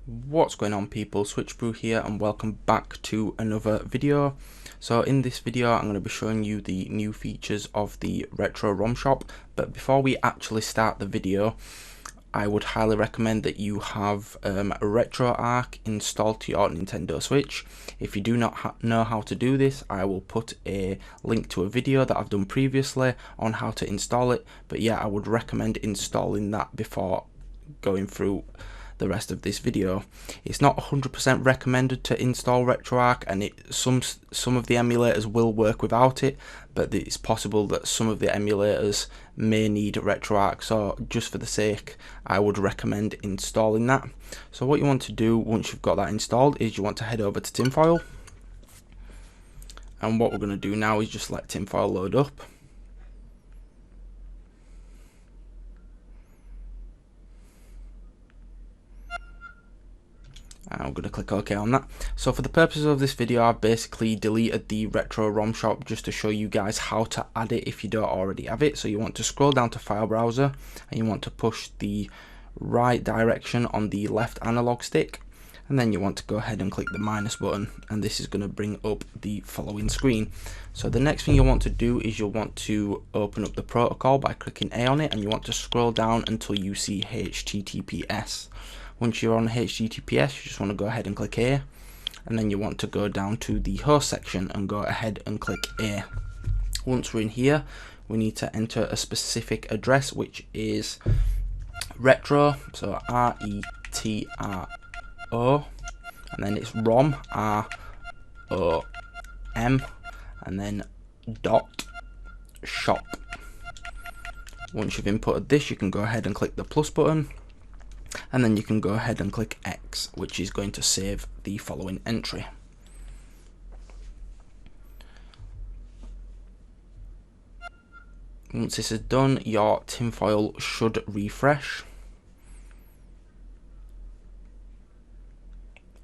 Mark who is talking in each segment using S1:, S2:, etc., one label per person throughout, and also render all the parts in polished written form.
S1: What's going on, people? SwitchBrew here and welcome back to another video. So in this video I'm going to be showing you the new features of the Retro ROM shop, but before we actually start the video I would highly recommend that you have RetroArch installed to your Nintendo Switch. If you do not know how to do this, I will put a link to a video that I've done previously on how to install it, but yeah, I would recommend installing that before going through the rest of this video. It's not 100% recommended to install RetroArch, and some of the emulators will work without it, but it's possible that some of the emulators may need RetroArch, so just for the sake I would recommend installing that. So what you want to do once you've got that installed is you want to head over to tinfoil, and what we're going to do now is just let tinfoil load up. I'm going to click OK on that. So for the purposes of this video, I've basically deleted the Retro ROM shop just to show you guys how to add it if you don't already have it. So you want to scroll down to File Browser and you want to push the right direction on the left analog stick, and then you want to go ahead and click the minus button, and this is going to bring up the following screen. So the next thing you'll want to do is you'll want to open up the protocol by clicking A on it, and you want to scroll down until you see HTTPS. Once you're on HTTPS, you just want to go ahead and click A, and then you want to go down to the host section and go ahead and click A. Once we're in here, we need to enter a specific address, which is retro, so R-E-T-R-O, and then it's ROM, R-O-M, and then dot shop. Once you've inputted this, you can go ahead and click the plus button, and then you can go ahead and click X, which is going to save the following entry. Once this is done, your tinfoil should refresh,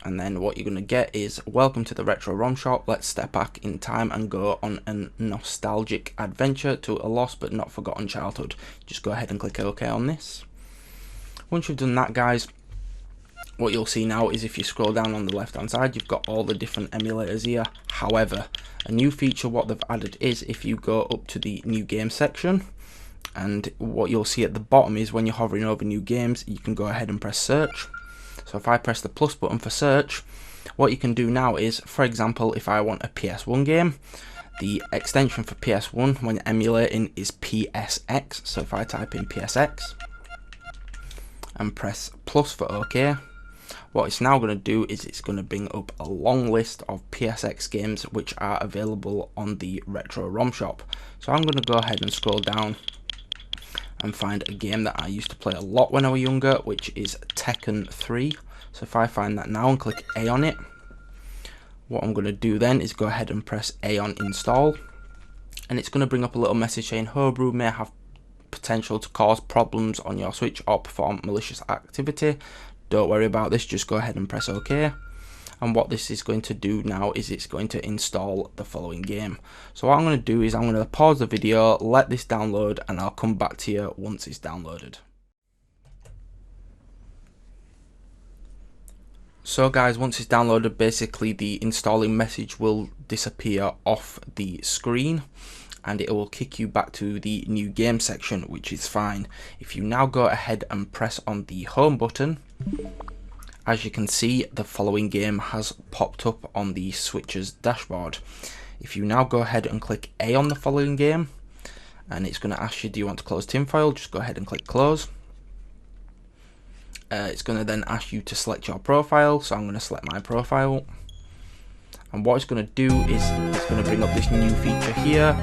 S1: and then what you're going to get is welcome to the Retro ROM shop. Let's step back in time and go on a nostalgic adventure to a lost but not forgotten childhood. Just go ahead and click OK on this. Once you've done that, guys, what you'll see now is if you scroll down on the left hand side, you've got all the different emulators here. However, a new feature what they've added is if you go up to the new game section, and what you'll see at the bottom is when you're hovering over new games, you can go ahead and press search. So if I press the plus button for search, what you can do now is, for example, if I want a PS1 game, the extension for PS1 when emulating is PSX. So if I type in PSX and press plus for OK, what it's now going to do is it's going to bring up a long list of PSX games which are available on the Retro ROM shop. So I'm going to go ahead and scroll down and find a game that I used to play a lot when I was younger, which is Tekken 3. So if I find that now and click A on it, what I'm going to do then is go ahead and press A on install, and it's going to bring up a little message saying Homebrew may have potential to cause problems on your Switch or perform malicious activity. Don't worry about this, just go ahead and press OK. And what this is going to do now is it's going to install the following game. So what I'm going to do is I'm going to pause the video, let this download, and I'll come back to you once it's downloaded. So guys, once it's downloaded, basically the installing message will disappear off the screen, and it will kick you back to the new game section, which is fine. If you now go ahead and press on the home button, as you can see, the following game has popped up on the Switch's dashboard. If you now go ahead and click A on the following game, and it's going to ask you, do you want to close tinfoil? Just go ahead and click close. It's going to then ask you to select your profile, so I'm going to select my profile. And what it's going to do is it's going to bring up this new feature here.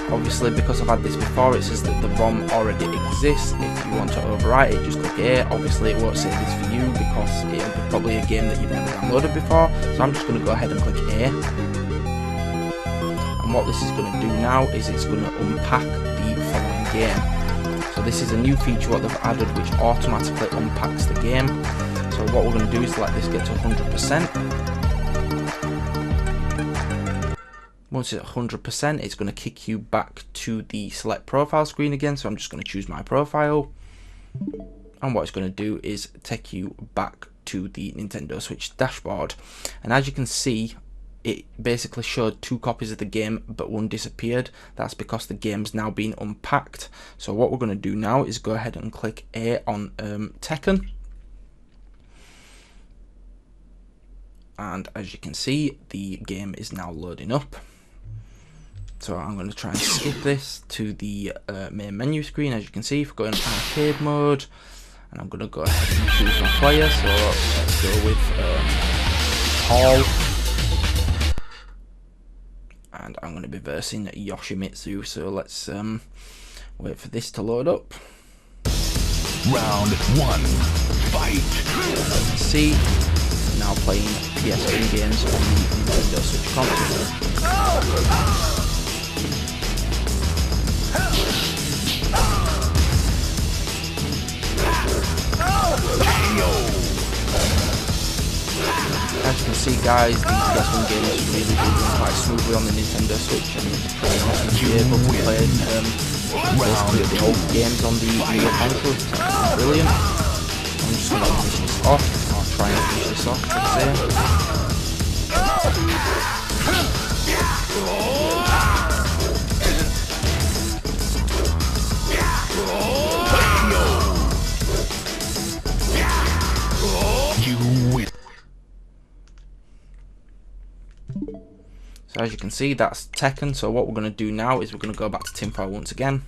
S1: Obviously, because I've had this before, it says that the ROM already exists. If you want to overwrite it, just click A. Obviously, it won't say this for you because it'll be probably a game that you've never downloaded before. So I'm just going to go ahead and click A. And what this is going to do now is it's going to unpack the following game. So this is a new feature what they've added which automatically unpacks the game. So what we're going to do is let this get to 100%. Once it's at 100%, it's going to kick you back to the select profile screen again. So I'm just going to choose my profile. And what it's going to do is take you back to the Nintendo Switch dashboard, and as you can see, it basically showed 2 copies of the game, but one disappeared. That's because the game's now been unpacked. So what we're going to do now is go ahead and click A on Tekken. And as you can see, the game is now loading up. So I'm going to try and skip this to the main menu screen. As you can see, if we go in arcade mode, and I'm going to go ahead and choose my player. So let's go with Paul. And I'm going to be versing Yoshimitsu, so let's wait for this to load up.
S2: Round 1, fight!
S1: As you see, now playing PS1 games on the Nintendo Switch console. As you can see, guys, the PS1 games really do run quite smoothly on the Nintendo Switch, and it's pretty awesome to be able to play basically the old games on the new console. It's brilliant. I'm just going to finish this off. I'll try and finish this off,
S2: You win.
S1: So as you can see, that's Tekken. So what we're going to do now is we're going to go back to Tinfoil once again,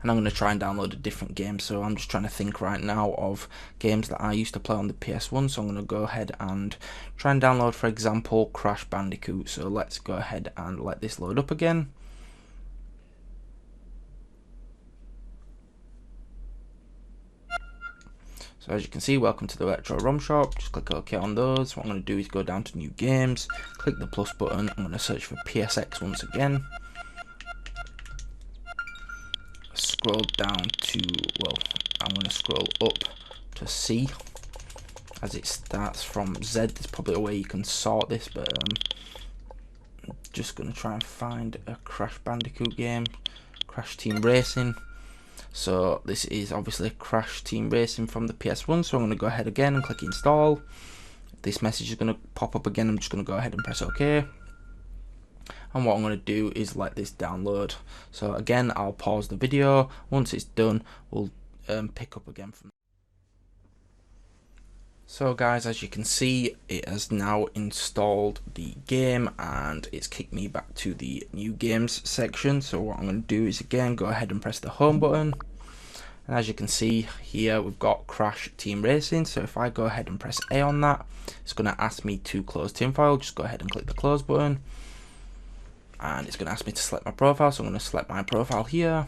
S1: and I'm going to try and download a different game. So I'm just trying to think right now of games that I used to play on the PS1. So I'm going to go ahead and try and download, for example, Crash Bandicoot. So let's go ahead and let this load up again. So as you can see, welcome to the Retro ROM shop. Just click OK on those. What I'm going to do is go down to new games, click the plus button. I'm going to search for PSX once again. Scroll down to, well, I'm going to scroll up to C, as it starts from Z. There's probably a way you can sort this, but I'm just going to try and find a Crash Bandicoot game. Crash Team Racing. So this is obviously Crash Team Racing from the PS1, so I'm going to go ahead again and click install. This message is going to pop up again. I'm just going to go ahead and press OK. And what I'm going to do is let this download. So again, I'll pause the video. Once it's done, we'll pick up again from. So guys, as you can see, it has now installed the game and it's kicked me back to the new games section. So what I'm going to do is again go ahead and press the home button, and as you can see here, we've got Crash Team Racing. So if I go ahead and press A on that, it's going to ask me to close Tinfoil. Just go ahead and click the close button, and it's going to ask me to select my profile. So I'm going to select my profile here.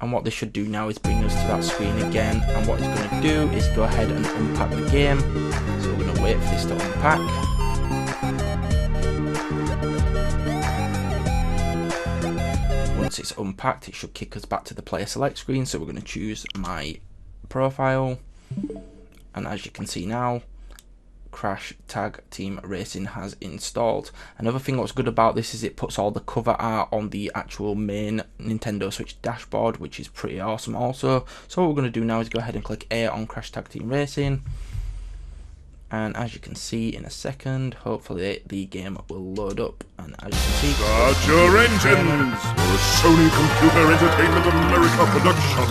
S1: And what this should do now is bring us to that screen again, and what it's going to do is go ahead and unpack the game. So we're going to wait for this to unpack. Once it's unpacked, it should kick us back to the player select screen. So we're going to choose my profile, and as you can see now, Crash Tag Team Racing has installed. Another thing what's good about this is it puts all the cover art on the actual main Nintendo Switch dashboard, which is pretty awesome also. So what we're going to do now is go ahead and click A on Crash Tag Team Racing, and as you can see in a second, hopefully the game will load up. And as you can see,
S2: start your engines for a Sony Computer Entertainment America production.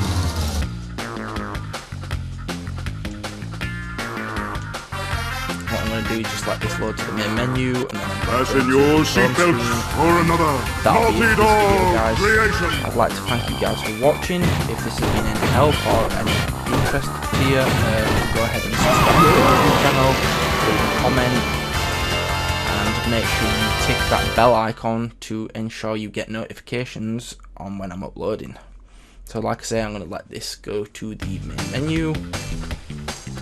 S1: Do is just let this load to the main menu, and then
S2: fasten your seatbelts for another Naughty Dog creation.
S1: I'd like to thank you guys for watching. If this has been any help or any interest to you, go ahead and subscribe to the channel, leave a comment, and make sure you tick that bell icon to ensure you get notifications on when I'm uploading. So like I say, I'm going to let this go to the main menu.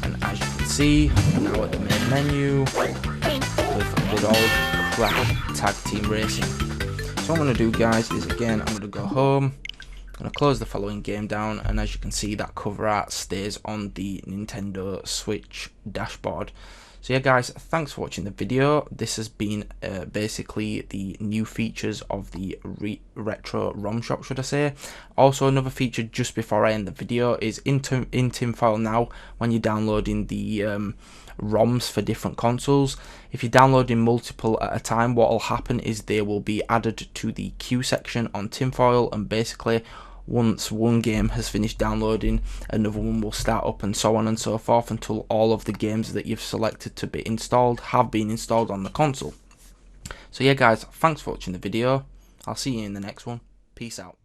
S1: And as you can see, we're now at the main menu with good old Crash Tag Team Racing. So what I'm going to do, guys, is again, I'm going to go home, I'm going to close the following game down, and as you can see, that cover art stays on the Nintendo Switch dashboard. So yeah guys, thanks for watching the video. This has been basically the new features of the retro ROM shop, should I say. Also, another feature just before I end the video is in tinfoil now, when you're downloading the ROMs for different consoles, if you're downloading multiple at a time, what will happen is they will be added to the queue section on tinfoil, and basically once one game has finished downloading, another one will start up, and so on and so forth, until all of the games that you've selected to be installed have been installed on the console. So yeah guys, thanks for watching the video. I'll see you in the next one. Peace out.